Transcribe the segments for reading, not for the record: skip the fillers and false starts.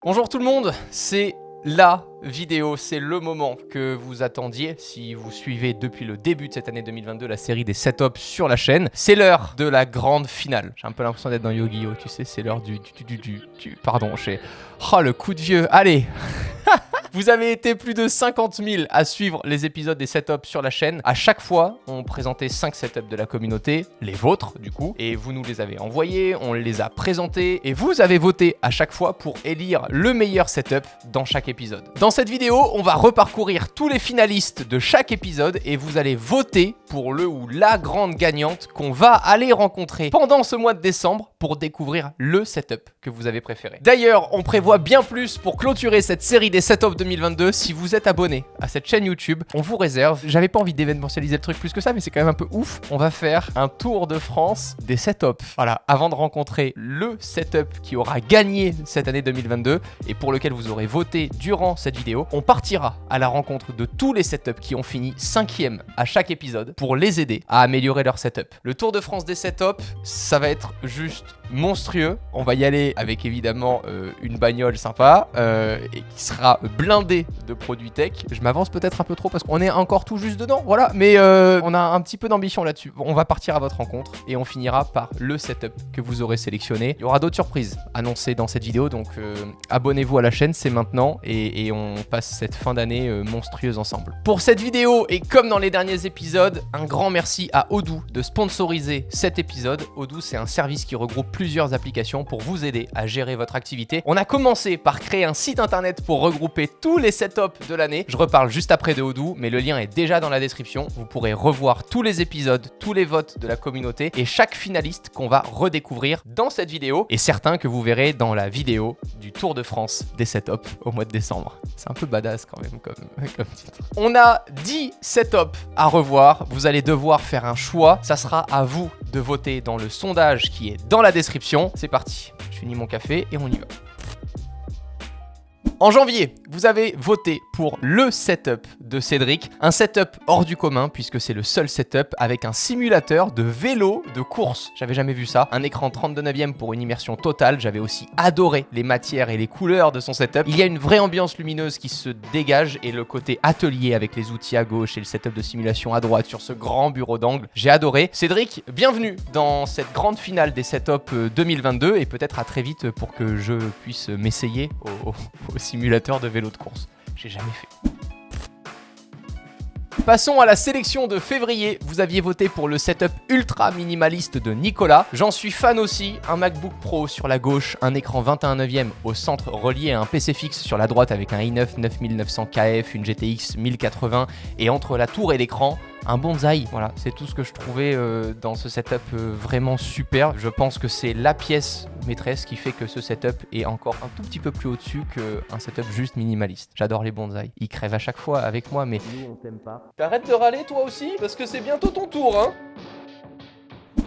Bonjour tout le monde, c'est la vidéo, c'est le moment que vous attendiez si vous suivez depuis le début de cette année 2022 la série des setups sur la chaîne. C'est l'heure de la grande finale. J'ai un peu l'impression d'être dans Yu-Gi-Oh, tu sais, c'est l'heure Pardon, oh le coup de vieux, allez. Vous avez été plus de 50 000 à suivre les épisodes des setups sur la chaîne. À chaque fois, on présentait 5 setups de la communauté, les vôtres du coup, et vous nous les avez envoyés, on les a présentés, et vous avez voté à chaque fois pour élire le meilleur setup dans chaque épisode. Dans cette vidéo, on va reparcourir tous les finalistes de chaque épisode, et vous allez voter pour le ou la grande gagnante qu'on va aller rencontrer pendant ce mois de décembre pour découvrir le setup que vous avez préféré. D'ailleurs, on prévoit bien plus pour clôturer cette série des setups 2022. Si vous êtes abonné à cette chaîne YouTube, on vous réserve. J'avais pas envie d'événementialiser le truc plus que ça, mais c'est quand même un peu ouf. On va faire un tour de France des setups. Voilà, avant de rencontrer le setup qui aura gagné cette année 2022 et pour lequel vous aurez voté durant cette vidéo, on partira à la rencontre de tous les setups qui ont fini 5e à chaque épisode pour les aider à améliorer leur setup. Le Tour de France des setups, ça va être juste monstrueux. On va y aller avec évidemment une bagnole sympa et qui sera blindée de produits tech. Je m'avance peut-être un peu trop parce qu'on est encore tout juste dedans, voilà, mais on a un petit peu d'ambition là-dessus. On va partir à votre rencontre et on finira par le setup que vous aurez sélectionné. Il y aura d'autres surprises annoncées dans cette vidéo, donc abonnez-vous à la chaîne, c'est maintenant et on passe cette fin d'année monstrueuse ensemble. Pour cette vidéo et comme dans les derniers épisodes, un grand merci à Odoo de sponsoriser cet épisode. Odoo, c'est un service qui regroupe plusieurs applications pour vous aider à gérer votre activité. On a commencé par créer un site internet pour regrouper tous les setups de l'année. Je reparle juste après de Odoo, mais le lien est déjà dans la description. Vous pourrez revoir tous les épisodes, tous les votes de la communauté et chaque finaliste qu'on va redécouvrir dans cette vidéo et certains que vous verrez dans la vidéo du Tour de France des setups au mois de décembre. C'est un peu badass quand même comme titre. On a 10 setups à revoir. Vous allez devoir faire un choix. Ça sera à vous de voter dans le sondage qui est dans la description. C'est parti, je finis mon café et on y va. En janvier, vous avez voté pour le setup de Cédric, un setup hors du commun puisque c'est le seul setup avec un simulateur de vélo de course. J'avais jamais vu ça, un écran 32/9 pour une immersion totale. J'avais aussi adoré les matières et les couleurs de son setup. Il y a une vraie ambiance lumineuse qui se dégage et le côté atelier avec les outils à gauche et le setup de simulation à droite sur ce grand bureau d'angle. J'ai adoré. Cédric, bienvenue dans cette grande finale des setups 2022 et peut-être à très vite pour que je puisse m'essayer au simulateur de vélo de course. J'ai jamais fait. Passons à la sélection de février. Vous aviez voté pour le setup ultra minimaliste de Nicolas. J'en suis fan aussi. Un MacBook Pro sur la gauche, un écran 21/9 au centre relié à un PC fixe sur la droite avec un i9 9900 KF, une GTX 1080 et entre la tour et l'écran, un bonsaï. Voilà, c'est tout ce que je trouvais dans ce setup vraiment super. Je pense que c'est la pièce maîtresse qui fait que ce setup est encore un tout petit peu plus au-dessus qu'un setup juste minimaliste. J'adore les bonsaïs. Ils crèvent à chaque fois avec moi, mais nous on t'aime pas. T'arrêtes de râler toi aussi parce que c'est bientôt ton tour, hein.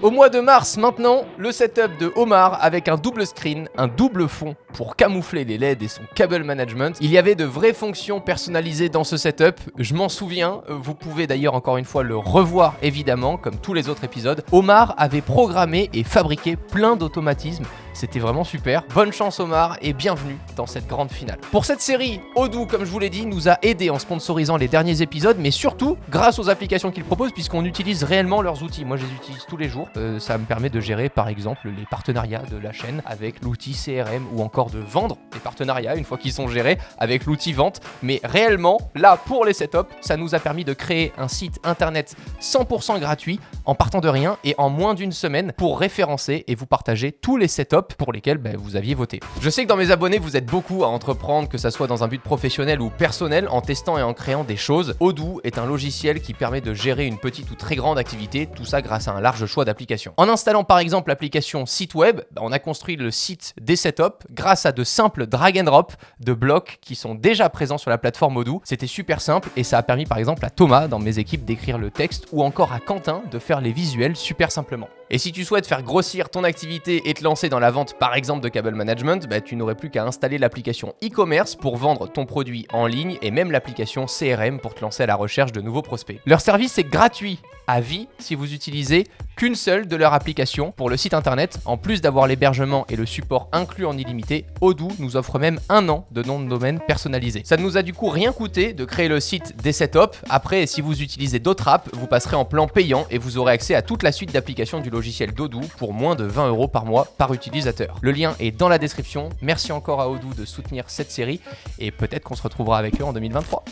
Au mois de mars, maintenant, le setup de Omar avec un double screen, un double fond pour camoufler les LED et son cable management. Il y avait de vraies fonctions personnalisées dans ce setup, je m'en souviens. Vous pouvez d'ailleurs encore une fois le revoir évidemment, comme tous les autres épisodes. Omar avait programmé et fabriqué plein d'automatismes. C'était vraiment super. Bonne chance Omar et bienvenue dans cette grande finale. Pour cette série, Odoo, comme je vous l'ai dit, nous a aidé en sponsorisant les derniers épisodes, mais surtout grâce aux applications qu'ils proposent, puisqu'on utilise réellement leurs outils. Moi, je les utilise tous les jours. Ça me permet de gérer, par exemple, les partenariats de la chaîne avec l'outil CRM ou encore de vendre les partenariats une fois qu'ils sont gérés avec l'outil vente. Mais réellement, là, pour les setups, ça nous a permis de créer un site internet 100% gratuit en partant de rien et en moins d'une semaine pour référencer et vous partager tous les setups pour lesquels vous aviez voté. Je sais que dans mes abonnés, vous êtes beaucoup à entreprendre, que ça soit dans un but professionnel ou personnel, en testant et en créant des choses. Odoo est un logiciel qui permet de gérer une petite ou très grande activité, tout ça grâce à un large choix d'applications. En installant par exemple l'application site web, on a construit le site des setups grâce à de simples drag and drop de blocs qui sont déjà présents sur la plateforme Odoo. C'était super simple et ça a permis par exemple à Thomas dans mes équipes d'écrire le texte ou encore à Quentin de faire les visuels super simplement. Et si tu souhaites faire grossir ton activité et te lancer dans la vente par exemple de câble management, tu n'aurais plus qu'à installer l'application e-commerce pour vendre ton produit en ligne et même l'application CRM pour te lancer à la recherche de nouveaux prospects. Leur service est gratuit à vie si vous utilisez qu'une seule de leurs applications pour le site internet. En plus d'avoir l'hébergement et le support inclus en illimité, Odoo nous offre même 1 an de nom de domaine personnalisé. Ça ne nous a du coup rien coûté de créer le site des setups. Après, si vous utilisez d'autres apps, vous passerez en plan payant et vous aurez accès à toute la suite d'applications du logiciel d'Odoo pour moins de 20 € par mois par utilisateur. Le lien est dans la description. Merci encore à Odoo de soutenir cette série et peut-être qu'on se retrouvera avec eux en 2023.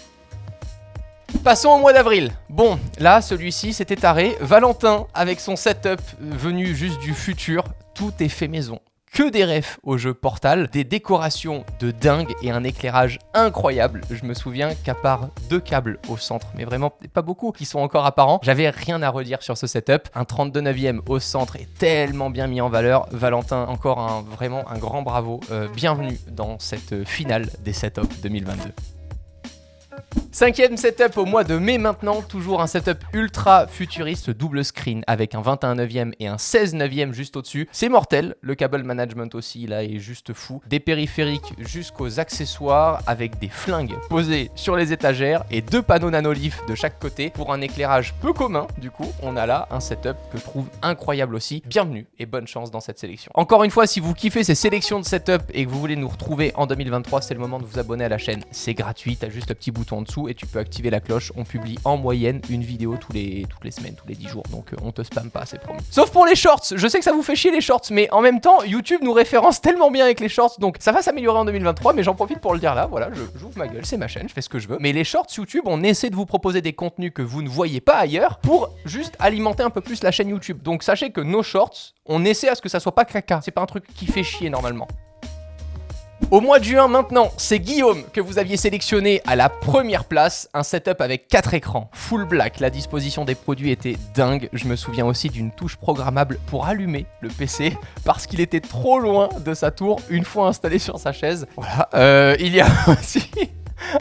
Passons au mois d'avril. Bon, là, celui-ci, c'était taré. Valentin, avec son setup venu juste du futur, tout est fait maison. Que des refs au jeu Portal, des décorations de dingue et un éclairage incroyable. Je me souviens qu'à part 2 câbles au centre, mais vraiment pas beaucoup, qui sont encore apparents, j'avais rien à redire sur ce setup. Un 32/9 au centre est tellement bien mis en valeur. Valentin, encore vraiment un grand bravo. Bienvenue dans cette finale des setups 2022. 5e setup au mois de mai maintenant, toujours un setup ultra futuriste double screen avec un 21/9 et un 16/9 juste au-dessus. C'est mortel, le cable management aussi là est juste fou. Des périphériques jusqu'aux accessoires avec des flingues posées sur les étagères et 2 panneaux nanolith de chaque côté pour un éclairage peu commun. Du coup, on a là un setup que je trouve incroyable aussi. Bienvenue et bonne chance dans cette sélection. Encore une fois, si vous kiffez ces sélections de setup et que vous voulez nous retrouver en 2023, c'est le moment de vous abonner à la chaîne. C'est gratuit, t'as juste le petit bouton en dessous et tu peux activer la cloche. On publie en moyenne une vidéo toutes les semaines, tous les 10 jours. Donc on te spamme pas, c'est promis. Sauf pour les shorts. Je sais que ça vous fait chier les shorts, mais en même temps, YouTube nous référence tellement bien avec les shorts. Donc ça va s'améliorer en 2023, mais j'en profite pour le dire là. Voilà, j'ouvre ma gueule, c'est ma chaîne, je fais ce que je veux. Mais les shorts YouTube, on essaie de vous proposer des contenus que vous ne voyez pas ailleurs pour juste alimenter un peu plus la chaîne YouTube. Donc sachez que nos shorts, on essaie à ce que ça soit pas caca. C'est pas un truc qui fait chier normalement. Au mois de juin maintenant, c'est Guillaume que vous aviez sélectionné à la première place, un setup avec 4 écrans, full black, la disposition des produits était dingue, je me souviens aussi d'une touche programmable pour allumer le PC parce qu'il était trop loin de sa tour une fois installé sur sa chaise. Voilà, il y a aussi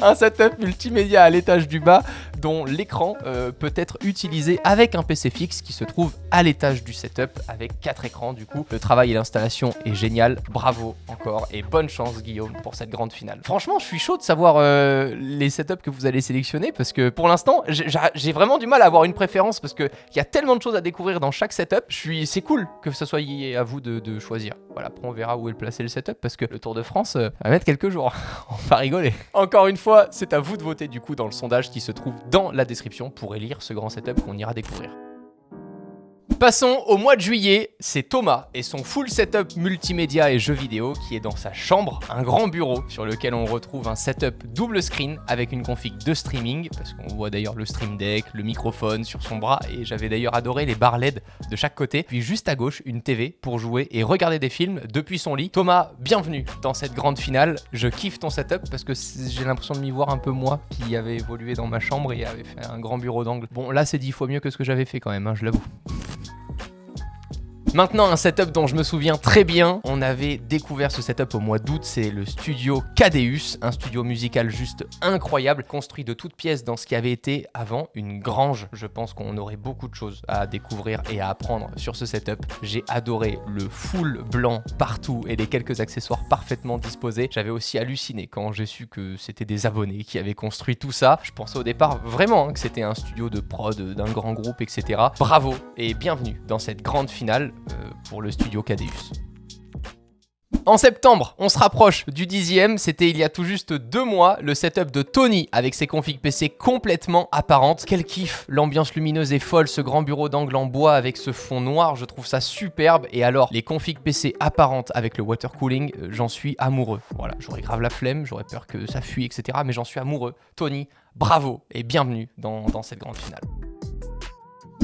un setup multimédia à l'étage du bas dont l'écran peut être utilisé avec un PC fixe qui se trouve à l'étage du setup avec 4 écrans. Du coup, le travail et l'installation est génial. Bravo encore et bonne chance Guillaume pour cette grande finale. Franchement, je suis chaud de savoir les setups que vous allez sélectionner parce que pour l'instant, j'ai vraiment du mal à avoir une préférence parce qu'il y a tellement de choses à découvrir dans chaque setup. C'est cool que ce soit à vous de choisir. Voilà, après on verra où est placé le setup parce que le Tour de France va mettre quelques jours. On va rigoler. Encore une fois, c'est à vous de voter du coup dans le sondage qui se trouve dans la description pour élire ce grand setup qu'on ira découvrir. Passons au mois de juillet, c'est Thomas et son full setup multimédia et jeux vidéo qui est dans sa chambre, un grand bureau sur lequel on retrouve un setup double screen avec une config de streaming, parce qu'on voit d'ailleurs le Stream Deck, le microphone sur son bras et j'avais d'ailleurs adoré les barres LED de chaque côté, puis juste à gauche une TV pour jouer et regarder des films depuis son lit. Thomas, bienvenue dans cette grande finale, je kiffe ton setup parce que j'ai l'impression de m'y voir un peu moi qui avait évolué dans ma chambre et avait fait un grand bureau d'angle. Bon là c'est 10 fois mieux que ce que j'avais fait quand même, je l'avoue. Maintenant, un setup dont je me souviens très bien, on avait découvert ce setup au mois d'août, c'est le studio Cadeus, un studio musical juste incroyable, construit de toutes pièces dans ce qui avait été avant une grange. Je pense qu'on aurait beaucoup de choses à découvrir et à apprendre sur ce setup. J'ai adoré le full blanc partout et les quelques accessoires parfaitement disposés. J'avais aussi halluciné quand j'ai su que c'était des abonnés qui avaient construit tout ça. Je pensais au départ vraiment que c'était un studio de prod d'un grand groupe, etc. Bravo et bienvenue dans cette grande finale pour le studio Cadeus. En septembre, on se rapproche du 10e, c'était il y a tout juste 2 mois, le setup de Tony avec ses configs PC complètement apparentes. Quel kiff, l'ambiance lumineuse est folle, ce grand bureau d'angle en bois avec ce fond noir, je trouve ça superbe. Et alors, les configs PC apparentes avec le water cooling, j'en suis amoureux. Voilà, j'aurais grave la flemme, j'aurais peur que ça fuit, etc. Mais j'en suis amoureux. Tony, bravo et bienvenue dans cette grande finale.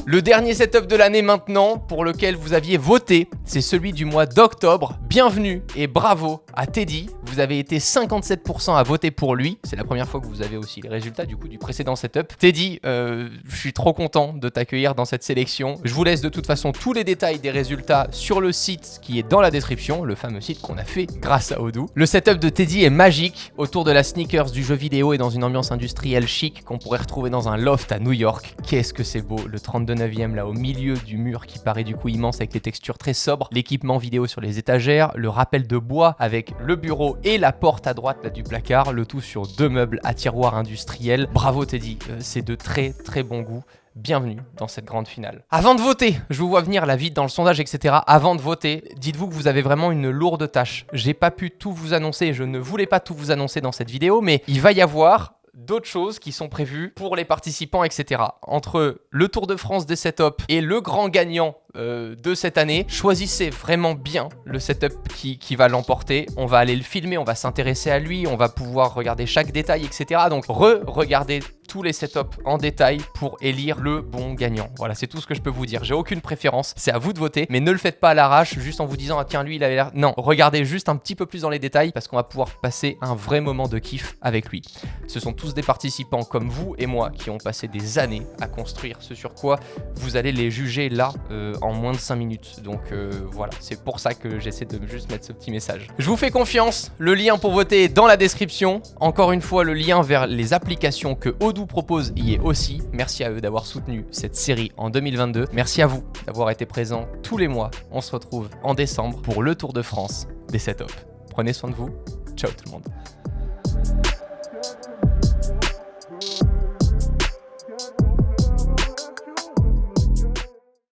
Le dernier setup de l'année maintenant, pour lequel vous aviez voté, c'est celui du mois d'octobre. Bienvenue et bravo à Teddy. Vous avez été 57% à voter pour lui. C'est la première fois que vous avez aussi les résultats du coup du précédent setup. Teddy, je suis trop content de t'accueillir dans cette sélection. Je vous laisse de toute façon tous les détails des résultats sur le site qui est dans la description, le fameux site qu'on a fait grâce à Odoo. Le setup de Teddy est magique, autour de la sneakers du jeu vidéo et dans une ambiance industrielle chic qu'on pourrait retrouver dans un loft à New York. Qu'est-ce que c'est beau, le 32 9ème là au milieu du mur qui paraît du coup immense avec les textures très sobres, l'équipement vidéo sur les étagères, le rappel de bois avec le bureau et la porte à droite là, du placard, le tout sur 2 meubles à tiroirs industriels. Bravo Teddy, c'est de très très bon goût. Bienvenue dans cette grande finale. Avant de voter, je vous vois venir là vite dans le sondage, etc. Avant de voter, dites-vous que vous avez vraiment une lourde tâche. J'ai pas pu tout vous annoncer, je ne voulais pas tout vous annoncer dans cette vidéo, mais il va y avoir d'autres choses qui sont prévues pour les participants, etc. Entre le Tour de France des setups et le grand gagnant de cette année, choisissez vraiment bien le setup qui va l'emporter. On va aller le filmer, on va s'intéresser à lui, on va pouvoir regarder chaque détail, etc. Donc regardez tous les setups en détail pour élire le bon gagnant. Voilà, c'est tout ce que je peux vous dire. J'ai aucune préférence, c'est à vous de voter, mais ne le faites pas à l'arrache, juste en vous disant ah tiens lui il avait l'air... Non, regardez juste un petit peu plus dans les détails parce qu'on va pouvoir passer un vrai moment de kiff avec lui. Ce sont tous des participants comme vous et moi qui ont passé des années à construire ce sur quoi vous allez les juger là en moins de 5 minutes. Donc voilà, c'est pour ça que j'essaie de juste mettre ce petit message. Je vous fais confiance, le lien pour voter est dans la description. Encore une fois, le lien vers les applications que Odoo propose y est aussi. Merci à eux d'avoir soutenu cette série en 2022. Merci à vous d'avoir été présents tous les mois. On se retrouve en décembre pour le Tour de France des setups. Prenez soin de vous. Ciao tout le monde.